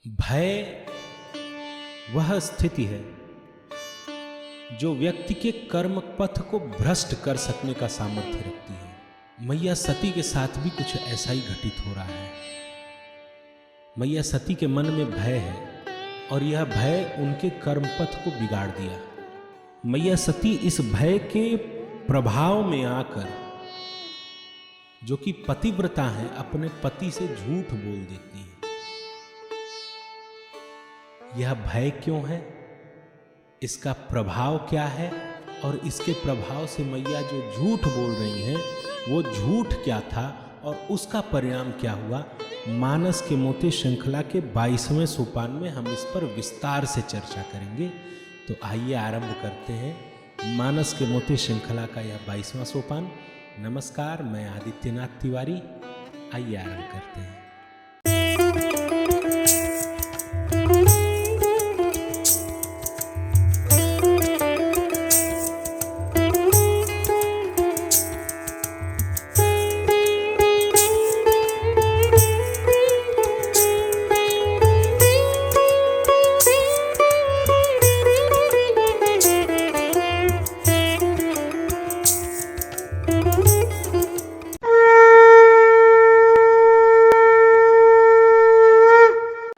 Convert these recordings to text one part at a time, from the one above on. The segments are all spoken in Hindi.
भय वह स्थिति है जो व्यक्ति के कर्म पथ को भ्रष्ट कर सकने का सामर्थ्य रखती है। मैया सती के साथ भी कुछ ऐसा ही घटित हो रहा है। मैया सती के मन में भय है और यह भय उनके कर्म पथ को बिगाड़ दिया। मैया सती इस भय के प्रभाव में आकर, जो कि पतिव्रता है, अपने पति से झूठ बोल देती है। यह भय क्यों है, इसका प्रभाव क्या है और इसके प्रभाव से मैया जो झूठ बोल रही हैं वो झूठ क्या था और उसका परिणाम क्या हुआ, मानस के मोती श्रृंखला के 22वें सोपान में हम इस पर विस्तार से चर्चा करेंगे। तो आइए आरंभ करते हैं मानस के मोती श्रृंखला का यह 22वां सोपान। नमस्कार, मैं आदित्यनाथ तिवारी। आइए आरंभ करते हैं।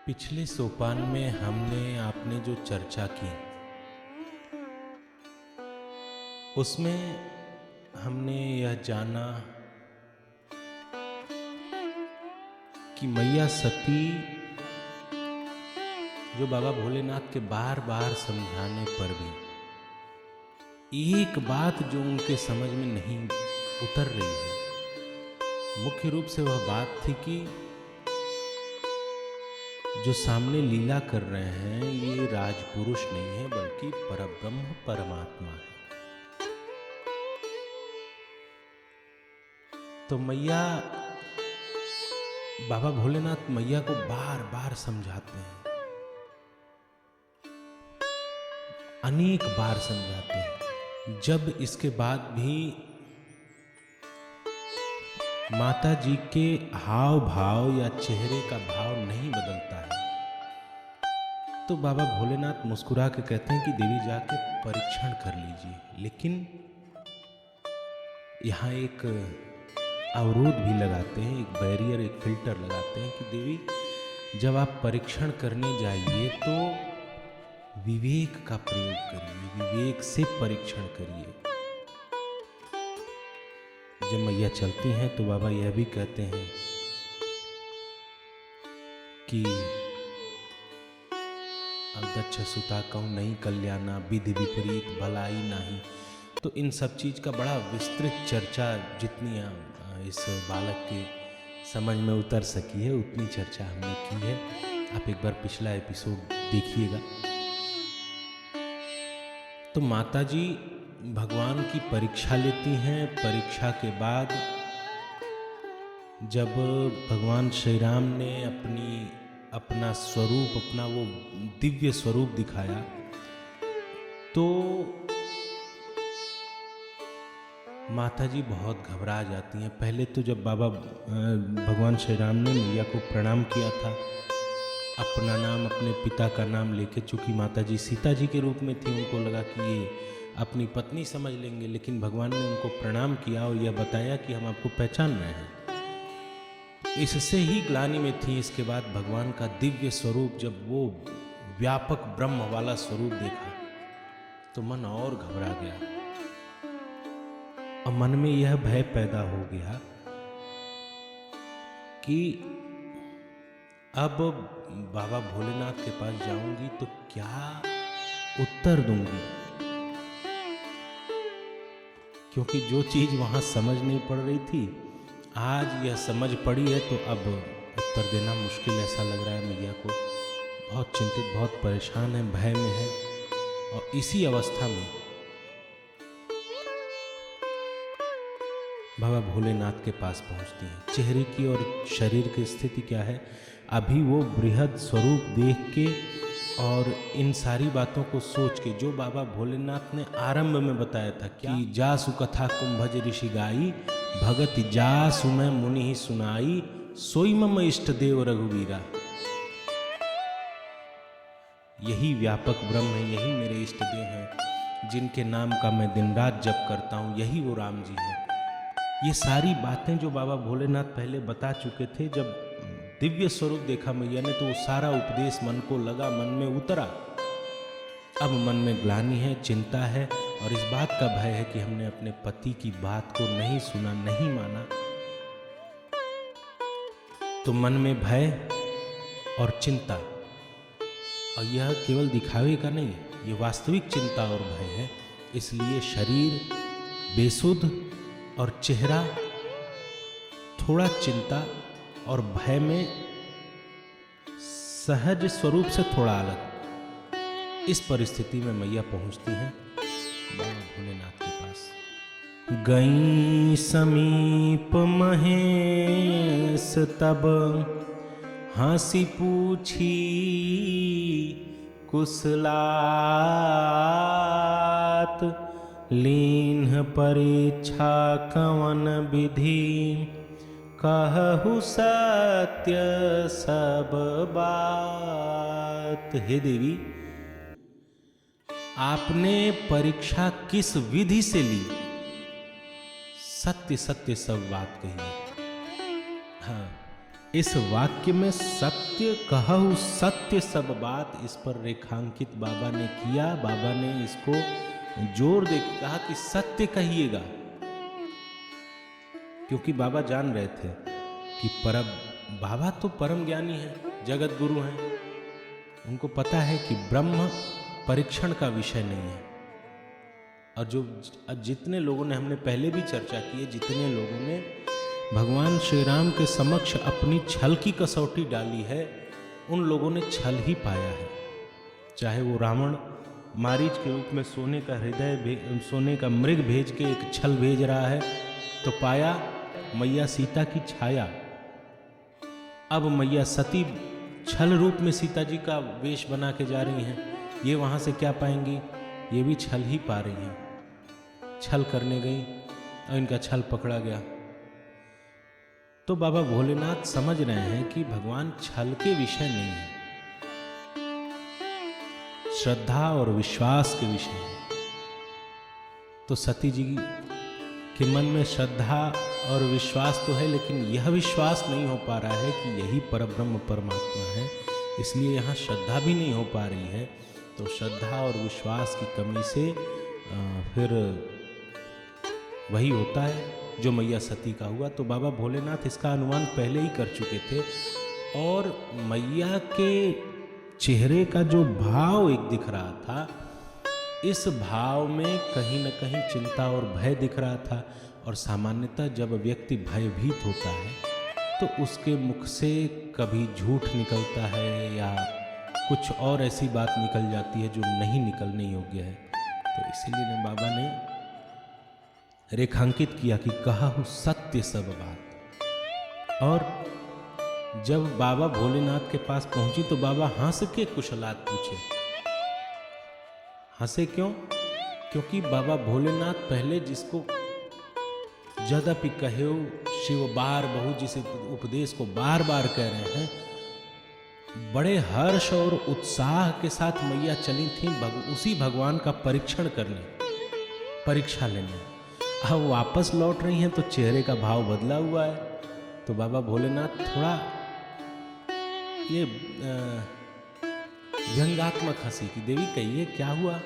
पिछले सोपान में हमने आपने जो चर्चा की उसमें हमने यह जाना कि मैया सती जो बाबा भोलेनाथ के बार बार समझाने पर भी एक बात जो उनके समझ में नहीं उतर रही है, मुख्य रूप से वह बात थी कि जो सामने लीला कर रहे हैं ये राजपुरुष नहीं है बल्कि परब्रह्म परमात्मा है। तो मैया, बाबा भोलेनाथ मैया को बार बार समझाते हैं, अनेक बार समझाते हैं। जब इसके बाद भी माता जी के हाव भाव या चेहरे का भाव नहीं बदलता है तो बाबा भोलेनाथ मुस्कुरा के कहते हैं कि देवी जाके परीक्षण कर लीजिए। लेकिन यहाँ एक अवरोध भी लगाते हैं, एक बैरियर, एक फिल्टर लगाते हैं कि देवी जब आप परीक्षण करने जाइए तो विवेक का प्रयोग करिए, विवेक से परीक्षण करिए। जब मैया चलती हैं तो बाबा यह भी कहते हैं कि अदक्ष सुता कहूँ नहीं कल्याणा, विधि विपरीत भलाई नहीं। तो इन सब चीज का बड़ा विस्तृत चर्चा जितनी इस बालक के समझ में उतर सकी है उतनी चर्चा हमने की है। आप एक बार पिछला एपिसोड देखिएगा। तो माता जी भगवान की परीक्षा लेती हैं। परीक्षा के बाद जब भगवान श्री राम ने अपना स्वरूप, अपना वो दिव्य स्वरूप दिखाया तो माता जी बहुत घबरा जाती हैं। पहले तो जब भगवान श्री राम ने मैया को प्रणाम किया था, अपना नाम, अपने पिता का नाम लेके, चूंकि माता जी सीता जी के रूप में थी, उनको लगा कि ये अपनी पत्नी समझ लेंगे, लेकिन भगवान ने उनको प्रणाम किया और यह बताया कि हम आपको पहचान रहे हैं। इससे ही ग्लानि में थी। इसके बाद भगवान का दिव्य स्वरूप, जब वो व्यापक ब्रह्म वाला स्वरूप देखा तो मन और घबरा गया और मन में यह भय पैदा हो गया कि अब बाबा भोलेनाथ के पास जाऊंगी तो क्या उत्तर दूंगी, क्योंकि जो चीज वहां समझ नहीं पड़ रही थी आज यह समझ पड़ी है। तो अब उत्तर देना मुश्किल ऐसा लग रहा है मैया को। बहुत चिंतित, बहुत परेशान है, भय में है। और इसी अवस्था में बाबा भोलेनाथ के पास पहुंचती हैं। चेहरे की और शरीर की स्थिति क्या है, अभी वो बृहद स्वरूप देख के और इन सारी बातों को सोच के, जो बाबा भोलेनाथ ने आरंभ में बताया था कि जासु कथा कुंभज ऋषि गाई, भगत जासु मैं मुनि ही सुनाई, सोई मम इष्ट देव रघुवीरा। यही व्यापक ब्रह्म है, यही मेरे इष्ट देव हैं, जिनके नाम का मैं दिन रात जप करता हूँ, यही वो राम जी हैं। ये सारी बातें जो बाबा भोलेनाथ पहले बता चुके थे, जब दिव्य स्वरूप देखा मैया ने तो वो सारा उपदेश मन को लगा, मन में उतरा। अब मन में ग्लानि है, चिंता है और इस बात का भय है कि हमने अपने पति की बात को नहीं सुना, नहीं माना। तो मन में भय और चिंता, और यह केवल दिखावे का नहीं, ये वास्तविक चिंता और भय है। इसलिए शरीर बेसुध और चेहरा थोड़ा चिंता और भय में सहज स्वरूप से थोड़ा अलग। इस परिस्थिति में मैया पहुंचती हैं बाबा भोलेनाथ के पास। गई समीप महेश तब हंसी पूछी कुशलात, लीन्ह परीक्षा कवन विधि, कहु सत्य सब बात। हे देवी, आपने परीक्षा किस विधि से ली? सत्य सत्य सब बात कही। हाँ, इस वाक्य में सत्य कहु सत्य सब बात, इस पर रेखांकित बाबा ने किया। बाबा ने इसको जोर दे के कहा कि सत्य कहिएगा, क्योंकि बाबा जान रहे थे कि बाबा तो परम ज्ञानी है, जगत गुरु हैं। उनको पता है कि ब्रह्म परीक्षण का विषय नहीं है। और जो जितने लोगों ने, हमने पहले भी चर्चा की है, जितने लोगों ने भगवान श्री राम के समक्ष अपनी छल की कसौटी डाली है, उन लोगों ने छल ही पाया है। चाहे वो रावण मारीच के रूप में सोने का हृदय, सोने का मृग भेज के एक छल भेज रहा है, तो पाया मैया सीता की छाया। अब मैया सती छल रूप में सीता जी का वेश बना के जा रही हैं। ये वहाँ से क्या पाएंगी? ये भी छल ही पा रही हैं। छल करने गई और इनका छल पकड़ा गया। तो बाबा भोलेनाथ समझ रहे हैं कि भगवान छल के विषय नहीं है, श्रद्धा और विश्वास के विषय है। तो सती जी के मन में श्रद्धा और विश्वास तो है, लेकिन यह विश्वास नहीं हो पा रहा है कि यही परब्रह्म परमात्मा है, इसलिए यहाँ श्रद्धा भी नहीं हो पा रही है। तो श्रद्धा और विश्वास की कमी से फिर वही होता है जो मैया सती का हुआ। तो बाबा भोलेनाथ इसका अनुमान पहले ही कर चुके थे, और मैया के चेहरे का जो भाव एक दिख रहा था, इस भाव में कहीं न कहीं चिंता और भय दिख रहा था। और सामान्यतः जब व्यक्ति भयभीत होता है तो उसके मुख से कभी झूठ निकलता है या कुछ और ऐसी बात निकल जाती है जो नहीं निकलने योग्य है। तो इसीलिए बाबा ने रेखांकित किया कि कहु सत्य सब बात। और जब बाबा भोलेनाथ के पास पहुंची तो बाबा हंस के कुशलात पूछे। हंसे क्यों? क्योंकि बाबा भोलेनाथ पहले जिसको यद्यपि कहे शिव बार बहु, जिस उपदेश को बार बार कह रहे हैं, बड़े हर्ष और उत्साह के साथ मैया चली थी उसी भगवान का परीक्षण करने, परीक्षा लेने। अब वापस लौट रही हैं तो चेहरे का भाव बदला हुआ है। तो बाबा भोलेनाथ थोड़ा ये व्यंग्यात्मक हंसी की, देवी कहिए क्या हुआ?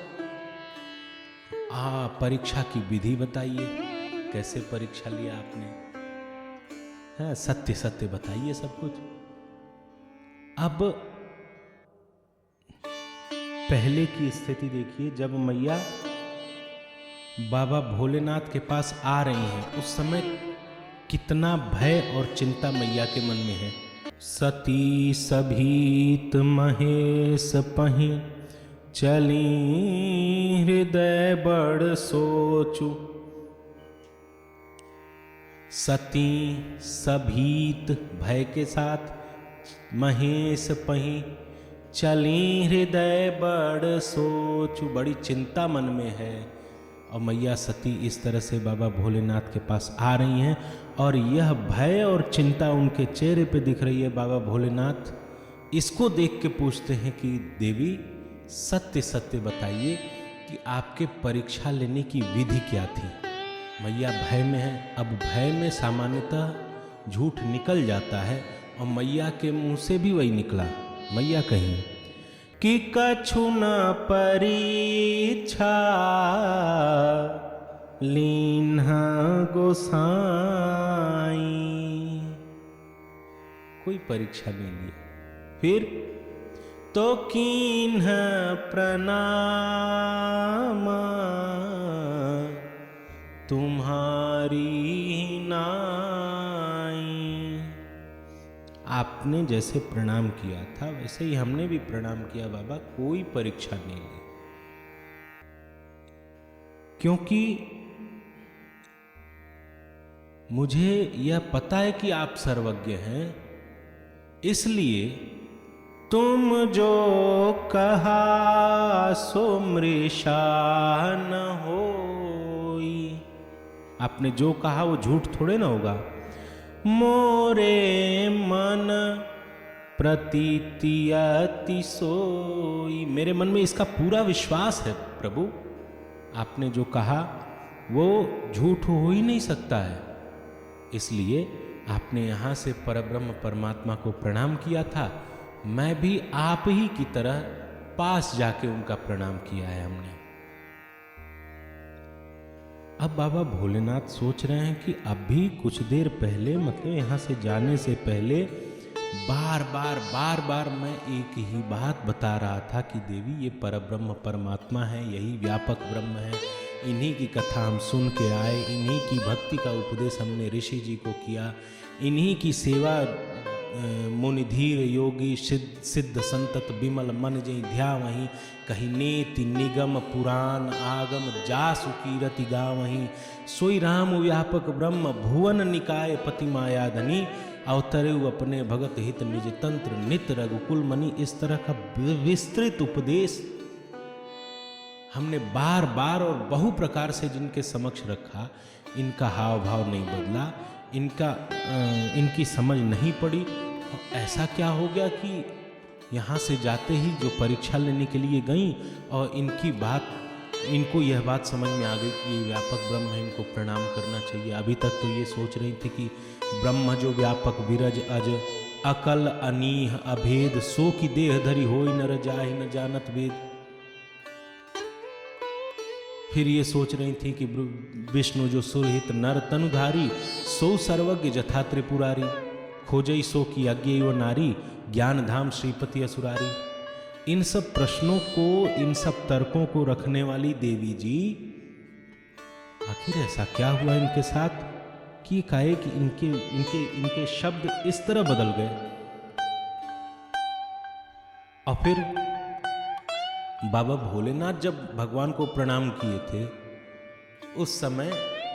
परीक्षा की विधि बताइए, कैसे परीक्षा लिया आपने? हाँ, सत्य सत्य बताइए सब कुछ। अब पहले की स्थिति देखिए, जब मैया बाबा भोलेनाथ के पास आ रही हैं, उस समय कितना भय और चिंता मैया के मन में है। सती सभीत महेश पहि, चली हृदय बड़ सोचू। सती सभीत भय के साथ, महेश पही चली हृदय बड़ सोचू, बड़ी चिंता मन में है। और मैया सती इस तरह से बाबा भोलेनाथ के पास आ रही हैं और यह भय और चिंता उनके चेहरे पे दिख रही है। बाबा भोलेनाथ इसको देख के पूछते हैं कि देवी सत्य सत्य बताइए कि आपके परीक्षा लेने की विधि क्या थी। मैया भय में है। अब भय में सामान्यतः झूठ निकल जाता है और मैया के मुंह से भी वही निकला। मैया कहीं कि कछु न परीक्षा लीन्हा गोसाई, कोई परीक्षा नहीं ली। फिर तो कीन्ह प्रणाम तुम्हारी नाई। आपने जैसे प्रणाम किया था वैसे ही हमने भी प्रणाम किया बाबा, कोई परीक्षा नहीं ली। क्योंकि मुझे यह पता है कि आप सर्वज्ञ हैं, इसलिए तुम जो कहा सो मृषा न होई। आपने जो कहा वो झूठ थोड़े ना होगा। मोरे मन प्रतीति अति सोई, मेरे मन में इसका पूरा विश्वास है प्रभु। आपने जो कहा वो झूठ हो ही नहीं सकता है। इसलिए आपने यहाँ से परब्रह्म परमात्मा को प्रणाम किया था, मैं भी आप ही की तरह पास जाके उनका प्रणाम किया है हमने। अब बाबा भोलेनाथ सोच रहे हैं कि अभी कुछ देर पहले, मतलब यहाँ से जाने से पहले बार बार मैं एक ही बात बता रहा था कि देवी ये परब्रह्म परमात्मा है, यही व्यापक ब्रह्म है, इन्हीं की कथा हम सुन के आए, इन्हीं की भक्ति का उपदेश हमने ऋषि जी को किया, इन्हीं की सेवा मुनिधीर योगी सिद्ध संतत विमल मन जय ध्यावहीं, कही नेति निगम पुराण आगम जासु कीरति गावहीं, सोई राम व्यापक ब्रह्म भुवन निकाय पति मायाधनी, अवतरेउ अपने भगत हित निज तंत्र नित रघुकुल मणि। इस तरह का विस्तृत उपदेश हमने बार बार और बहु प्रकार से जिनके समक्ष रखा, इनका हाव भाव नहीं बदला, इनकी समझ नहीं पड़ी। और ऐसा क्या हो गया कि यहाँ से जाते ही जो परीक्षा लेने के लिए गई और इनको यह बात समझ में आ गई कि ये व्यापक ब्रह्म है, इनको प्रणाम करना चाहिए। अभी तक तो ये सोच रही थी कि ब्रह्म जो व्यापक विरज अज अकल अनीह अभेद, सो की देह धरी होई नर जाहि न जानत वेद। फिर ये सोच रही थी कि विष्णु जो सुरहित नर तनुधारी, सो सर्वज्ञ जथा त्रिपुरारी, खोजई सो की अज्ञेय व नारी, ज्ञान धाम श्रीपति असुरारी। इन सब प्रश्नों को, इन सब तर्कों को रखने वाली देवी जी, आखिर ऐसा क्या हुआ इनके साथ कि कहे कि इनके शब्द इस तरह बदल गए। और फिर बाबा भोलेनाथ जब भगवान को प्रणाम किए थे, उस समय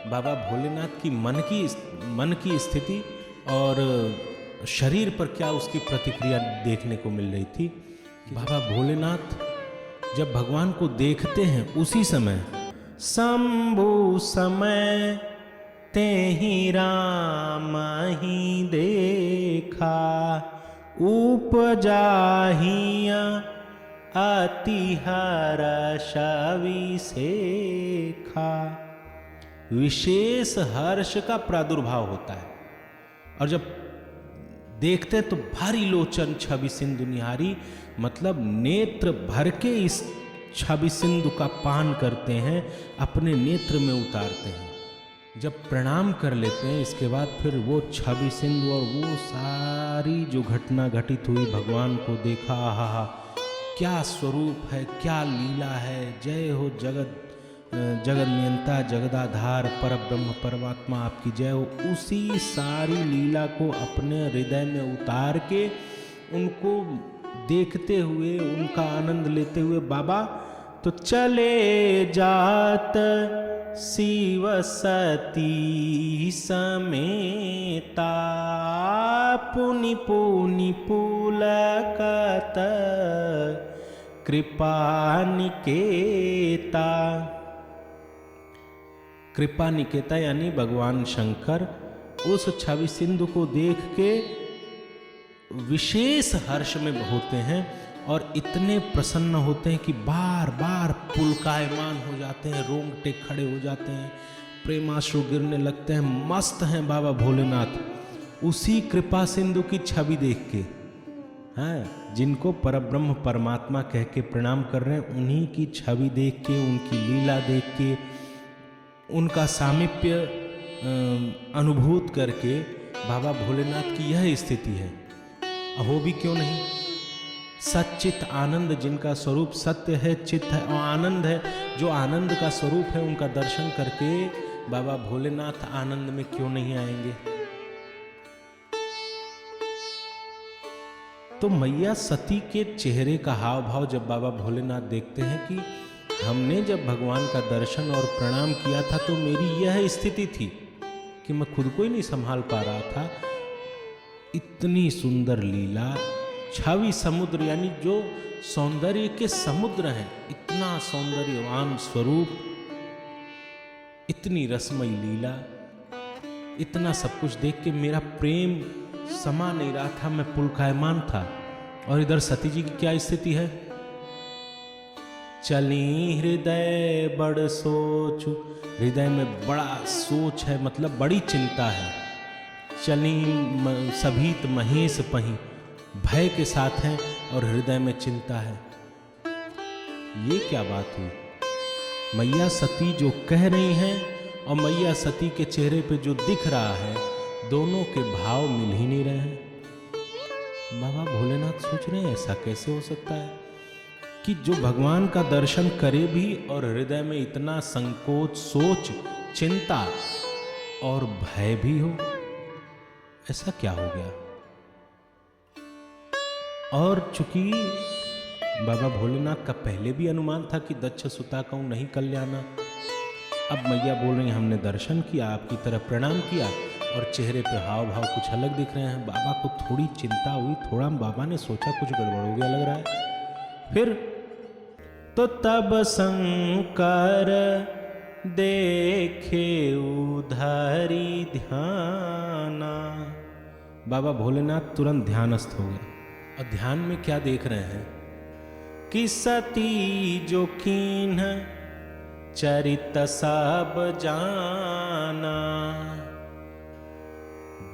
बाबा भोलेनाथ की मन की स्थिति और शरीर पर क्या उसकी प्रतिक्रिया देखने को मिल रही थी। बाबा भोलेनाथ जब भगवान को देखते हैं उसी समय शंभु समय ते ही राम ही देखा, उपजा हिया अति हर्ष विशेखा। विशेष हर्ष का प्रादुर्भाव होता है और जब देखते तो भारी लोचन छवि सिंधु निहारी, मतलब नेत्र भर के इस छवि सिंधु का पान करते हैं, अपने नेत्र में उतारते हैं। जब प्रणाम कर लेते हैं इसके बाद फिर वो छवि सिंधु और वो सारी जो घटना घटित हुई, भगवान को देखा, आहा क्या स्वरूप है, क्या लीला है। जय हो जगत नियंता जगदाधार पर ब्रह्म परमात्मा, आपकी जय हो। उसी सारी लीला को अपने हृदय में उतार के उनको देखते हुए, उनका आनंद लेते हुए बाबा तो चले जात शिव सती समेता, पुनि पुनि पुलकत कृपा निकेता। कृपा निकेता यानी भगवान शंकर उस छवि सिंधु को देख के विशेष हर्ष में होते हैं और इतने प्रसन्न होते हैं कि बार बार पुलकायमान हो जाते हैं, रोंगटे खड़े हो जाते हैं, प्रेमाश्रु गिरने लगते हैं। मस्त हैं बाबा भोलेनाथ उसी कृपा सिंधु की छवि देख के। हैं जिनको परब्रह्म परमात्मा कह के प्रणाम कर रहे हैं, उन्हीं की छवि देख के, उनकी लीला देख के, उनका सामीप्य अनुभूत करके बाबा भोलेनाथ की यह स्थिति है। हो भी क्यों नहीं। सच्चित आनंद जिनका स्वरूप सत्य है, चित्त है और आनंद है, जो आनंद का स्वरूप है, उनका दर्शन करके बाबा भोलेनाथ आनंद में क्यों नहीं आएंगे। तो मैया सती के चेहरे का हाव भाव जब बाबा भोलेनाथ देखते हैं कि हमने जब भगवान का दर्शन और प्रणाम किया था तो मेरी यह स्थिति थी कि मैं खुद को ही नहीं संभाल पा रहा था। इतनी सुंदर लीला, छवि समुद्र यानी जो सौंदर्य के समुद्र हैं, इतना सौंदर्यवान स्वरूप, इतनी रसमयी लीला, इतना सब कुछ देख के मेरा प्रेम समा नहीं रहा था, मैं पुलकायमान था। और इधर सती जी की क्या स्थिति है। चली हृदय बड़ सोचू, हृदय में बड़ा सोच है, मतलब बड़ी चिंता है। चली सभीत महेश पही, भय के साथ हैं और हृदय में चिंता है। ये क्या बात हुई। मैया सती जो कह रही हैं और मैया सती के चेहरे पे जो दिख रहा है, दोनों के भाव मिल ही नहीं रहे हैं। बाबा भोलेनाथ सोच रहे हैं ऐसा कैसे हो सकता है कि जो भगवान का दर्शन करे भी और हृदय में इतना संकोच, सोच, चिंता और भय भी हो, ऐसा क्या हो गया। और चूंकि बाबा भोलेनाथ का पहले भी अनुमान था कि दक्ष सुता कहूं नहीं कल्याणा, अब मैया बोल रही हमने दर्शन किया, आपकी तरफ प्रणाम किया और चेहरे पे हाव भाव कुछ अलग दिख रहे हैं। बाबा को थोड़ी चिंता हुई, थोड़ा बाबा ने सोचा कुछ गड़बड़ हो गया लग रहा है। फिर तो तब शंकर देखे उधारी ध्याना, बाबा भोलेनाथ तुरंत ध्यानस्थ हो गए। और ध्यान में क्या देख रहे हैं कि सती जो कीन चरित सब जाना,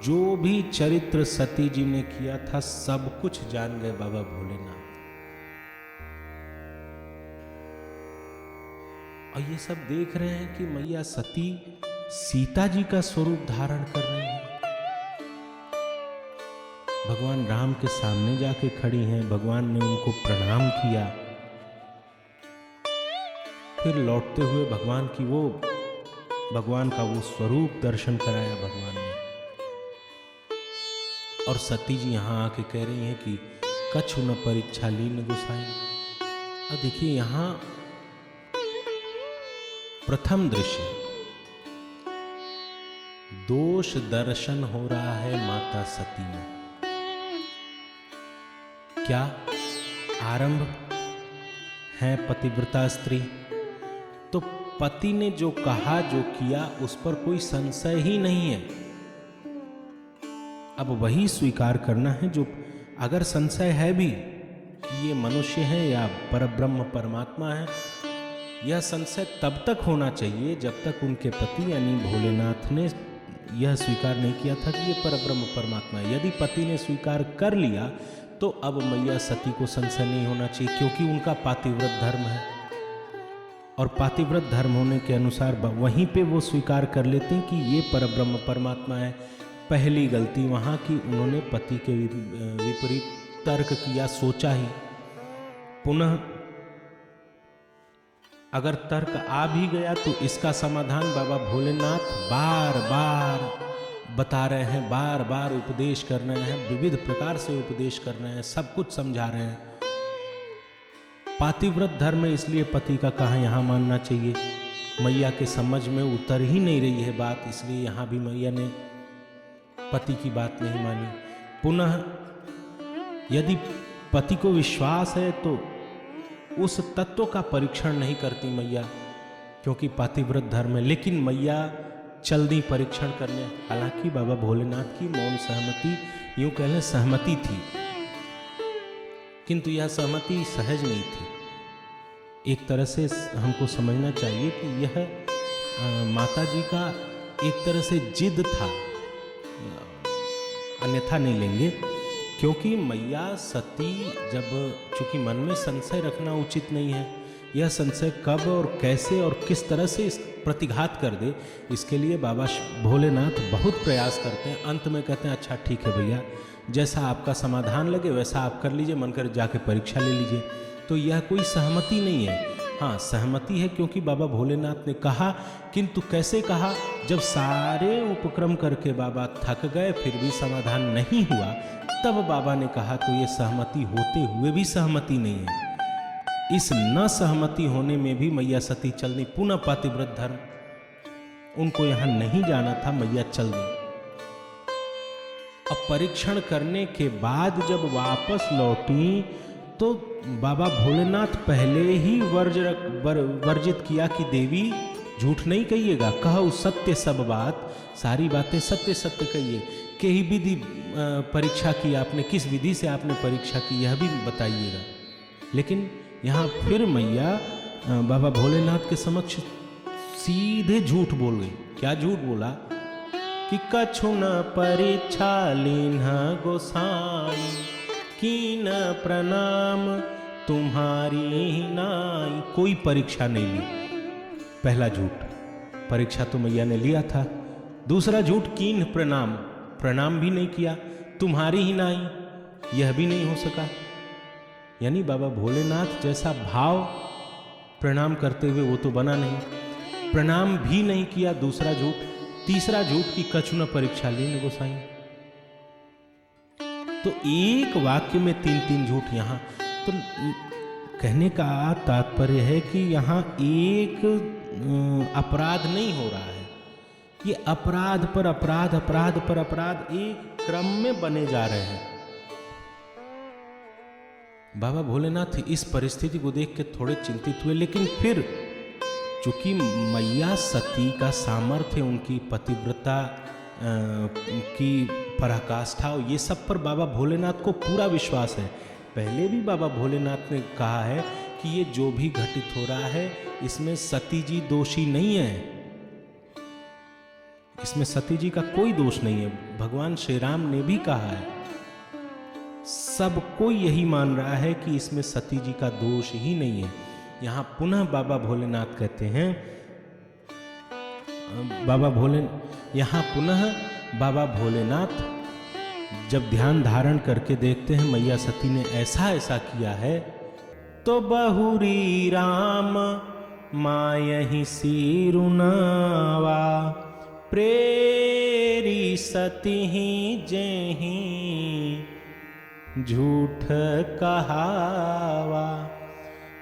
जो भी चरित्र सती जी ने किया था सब कुछ जान गए बाबा भोलेनाथ। और ये सब देख रहे हैं कि मैया सती सीता जी का स्वरूप धारण कर रही हैं, भगवान राम के सामने जाके खड़ी हैं, भगवान ने उनको प्रणाम किया। फिर लौटते हुए भगवान का वो स्वरूप दर्शन कराया भगवान ने। और सती जी यहां आके कह रही हैं कि कछु न परीक्षा लीन गोसाई। और देखिए यहां प्रथम दृश्य दोष दर्शन हो रहा है माता सती में। क्या आरंभ है पतिव्रता स्त्री, तो पति ने जो कहा जो किया उस पर कोई संशय ही नहीं है। अब वही स्वीकार करना है जो, अगर संशय है भी कि ये मनुष्य है या परब्रह्म परमात्मा है, यह संशय तब तक होना चाहिए जब तक उनके पति यानी भोलेनाथ ने यह स्वीकार नहीं किया था कि ये परब्रह्म परमात्मा है। यदि पति ने स्वीकार कर लिया तो अब मैया सती को संशय नहीं होना चाहिए, क्योंकि उनका पातिव्रत धर्म है और पातिव्रत धर्म होने के अनुसार वहीं पे वो स्वीकार कर लेते हैं कि ये परब्रह्म परमात्मा है। पहली गलती वहाँ की, उन्होंने पति के विपरीत तर्क किया, सोचा ही। पुनः अगर तर्क आ भी गया तो इसका समाधान बाबा भोलेनाथ बार बार बता रहे हैं, बार बार उपदेश कर रहे हैं, विविध प्रकार से उपदेश कर रहे हैं, सब कुछ समझा रहे हैं। पातिव्रत धर्म है, इसलिए पति का कहा यहाँ मानना चाहिए। मैया के समझ में उतर ही नहीं रही है बात, इसलिए यहाँ भी मैया ने पति की बात नहीं मानी। पुनः यदि पति को विश्वास है तो उस तत्व का परीक्षण नहीं करती मैया, क्योंकि पातिव्रत धर्म है। लेकिन मैया चल दी परीक्षण करने। हालांकि बाबा भोलेनाथ की मौन सहमति, यूं कह लें सहमति थी, किंतु यह सहमति सहज नहीं थी। एक तरह से हमको समझना चाहिए कि यह माता जी का एक तरह से जिद था, अन्यथा नहीं लेंगे, क्योंकि मैया सती जब, चूंकि मन में संशय रखना उचित नहीं है, यह संशय कब और कैसे और किस तरह से इस प्रतिघात कर दे, इसके लिए बाबा भोलेनाथ बहुत प्रयास करते हैं। अंत में कहते हैं अच्छा ठीक है भैया, जैसा आपका समाधान लगे वैसा आप कर लीजिए, मन कर जाके परीक्षा ले लीजिए। तो यह कोई सहमति नहीं है। हाँ, सहमति है क्योंकि बाबा भोलेनाथ ने कहा, किंतु कैसे कहा, जब सारे उपक्रम करके बाबा थक गए फिर भी समाधान नहीं हुआ, तब बाबा ने कहा तो ये सहमति होते हुए भी सहमति नहीं है। इस न सहमति होने में भी मैया सती चल दी, पुनः पातिव्रत धर्म, उनको यहां नहीं जाना था, मैया चल दी। अब परीक्षण करने के बाद जब वापस लौटी तो बाबा भोलेनाथ पहले ही वर्जित किया कि देवी झूठ नहीं कहिएगा, कहो सत्य सब बात, सारी बातें सत्य सत्य कहिए। के ही विधि परीक्षा की आपने, किस विधि से आपने परीक्षा की यह भी बताइएगा। लेकिन यहाँ फिर मैया बाबा भोलेनाथ के समक्ष सीधे झूठ बोल गई। क्या झूठ बोला कि कछु न परीक्षा लीन्ह गोसाई, कीन प्रणाम तुम्हारी नाई। कोई परीक्षा नहीं ली। पहला झूठ, परीक्षा तो मैया ने लिया था। दूसरा झूठ, कीन प्रणाम, प्रणाम भी नहीं किया, तुम्हारी ही नाई, यह भी नहीं हो सका। यानी बाबा भोलेनाथ जैसा भाव प्रणाम करते हुए वो तो बना नहीं, प्रणाम भी नहीं किया, दूसरा झूठ। तीसरा झूठ कि कछु न परीक्षा लीन गोसाई। तो एक वाक्य में तीन तीन झूठ। यहां तो कहने का तात्पर्य है कि यहां एक अपराध नहीं हो रहा है, ये अपराध पर अपराध, अपराध पर अपराध एक क्रम में बने जा रहे हैं। बाबा भोलेनाथ इस परिस्थिति को देख के थोड़े चिंतित हुए, लेकिन फिर चूंकि मैया सती का सामर्थ्य, उनकी पतिव्रता की पराकाष्ठा, ये सब पर बाबा भोलेनाथ को पूरा विश्वास है। पहले भी बाबा भोलेनाथ ने कहा है कि ये जो भी घटित हो रहा है इसमें सती जी दोषी नहीं है, इसमें सती जी का कोई दोष नहीं है। भगवान श्री राम ने भी कहा है, सब कोई यही मान रहा है कि इसमें सती जी का दोष ही नहीं है। यहां पुनः बाबा भोलेनाथ कहते हैं, यहां पुनः बाबा भोलेनाथ जब ध्यान धारण करके देखते हैं मैया सती ने ऐसा ऐसा किया है, तो बहुरी राम मायहि सिरुनावा, प्रेरी सती जेहि झूठ कहावा।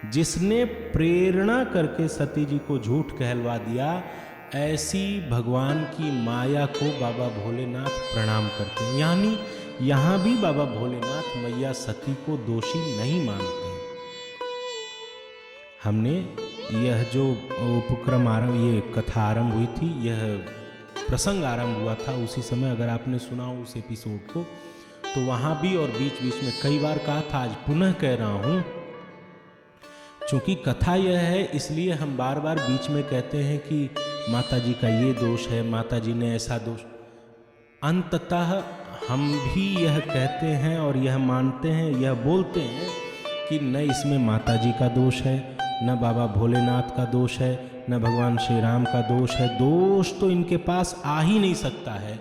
जिसने प्रेरणा करके सती जी को झूठ कहलवा दिया, ऐसी भगवान की माया को बाबा भोलेनाथ प्रणाम करते हैं। यानी यहां भी बाबा भोलेनाथ मैया सती को दोषी नहीं मानते हैं। हमने यह जो उपक्रम आरंभ, ये कथा आरंभ हुई थी, यह प्रसंग आरंभ हुआ था उसी समय, अगर आपने सुना हो उस एपिसोड को, तो वहां भी और बीच बीच में कई बार कहा था, आज पुनः कह रहा हूं। चूंकि कथा यह है इसलिए हम बार बार बीच में कहते हैं कि माता जी का ये दोष है, माता जी ने ऐसा दोष। अंततः हम भी यह कहते हैं और यह मानते हैं, यह बोलते हैं कि न इसमें माता जी का दोष है, न बाबा भोलेनाथ का दोष है, न भगवान श्री राम का दोष है। दोष तो इनके पास आ ही नहीं सकता है।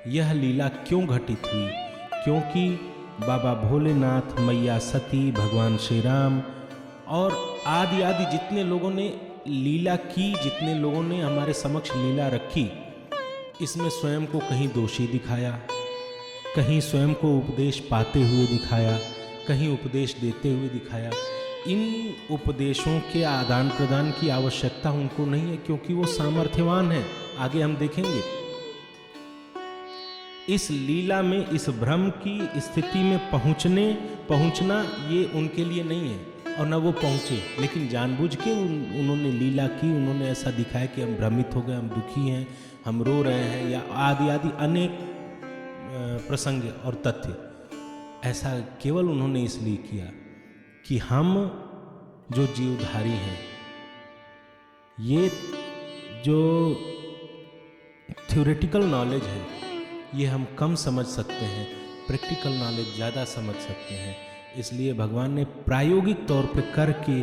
यह लीला क्यों घटित हुई? क्योंकि बाबा भोलेनाथ, मैया सती, भगवान श्री राम और आदि आदि जितने लोगों ने लीला की, जितने लोगों ने हमारे समक्ष लीला रखी, इसमें स्वयं को कहीं दोषी दिखाया, कहीं स्वयं को उपदेश पाते हुए दिखाया, कहीं उपदेश देते हुए दिखाया। इन उपदेशों के आदान प्रदान की आवश्यकता उनको नहीं है, क्योंकि वो सामर्थ्यवान है। आगे हम देखेंगे इस लीला में, इस भ्रम की स्थिति में पहुंचना ये उनके लिए नहीं है, और न वो पहुंचे। लेकिन जानबूझ के उन्होंने लीला की, उन्होंने ऐसा दिखाया कि हम भ्रमित हो गए, हम दुखी हैं, हम रो रहे हैं, या आदि आदि अनेक प्रसंग और तथ्य। ऐसा केवल उन्होंने इसलिए किया कि हम जो जीवधारी हैं, ये जो थ्योरेटिकल नॉलेज है ये हम कम समझ सकते हैं, प्रैक्टिकल नॉलेज ज़्यादा समझ सकते हैं। इसलिए भगवान ने प्रायोगिक तौर पे करके,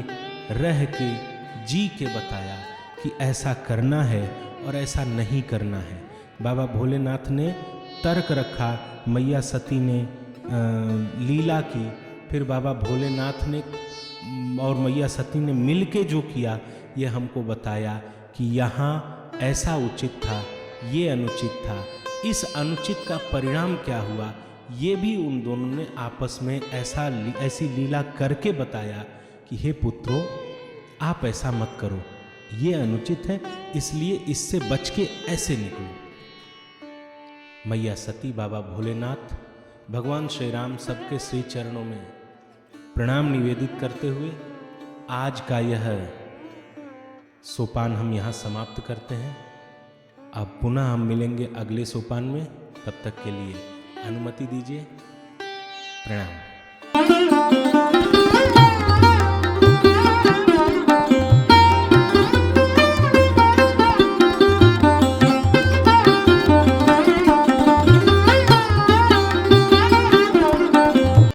रह के, जी के बताया कि ऐसा करना है और ऐसा नहीं करना है। बाबा भोलेनाथ ने तर्क रखा, मैया सती ने लीला की, फिर बाबा भोलेनाथ ने और मैया सती ने मिलके जो किया ये हमको बताया कि यहाँ ऐसा उचित था, ये अनुचित था। इस अनुचित का परिणाम क्या हुआ ये भी उन दोनों ने आपस में ऐसी लीला करके बताया कि हे पुत्रों, आप ऐसा मत करो, ये अनुचित है, इसलिए इससे बच के ऐसे निकलो। मैया सती, बाबा भोलेनाथ, भगवान श्री राम, सबके श्री चरणों में प्रणाम निवेदित करते हुए आज का यह सोपान हम यहाँ समाप्त करते हैं। अब पुनः हम मिलेंगे अगले सोपान में, तब तक के लिए अनुमति दीजिए। प्रणाम।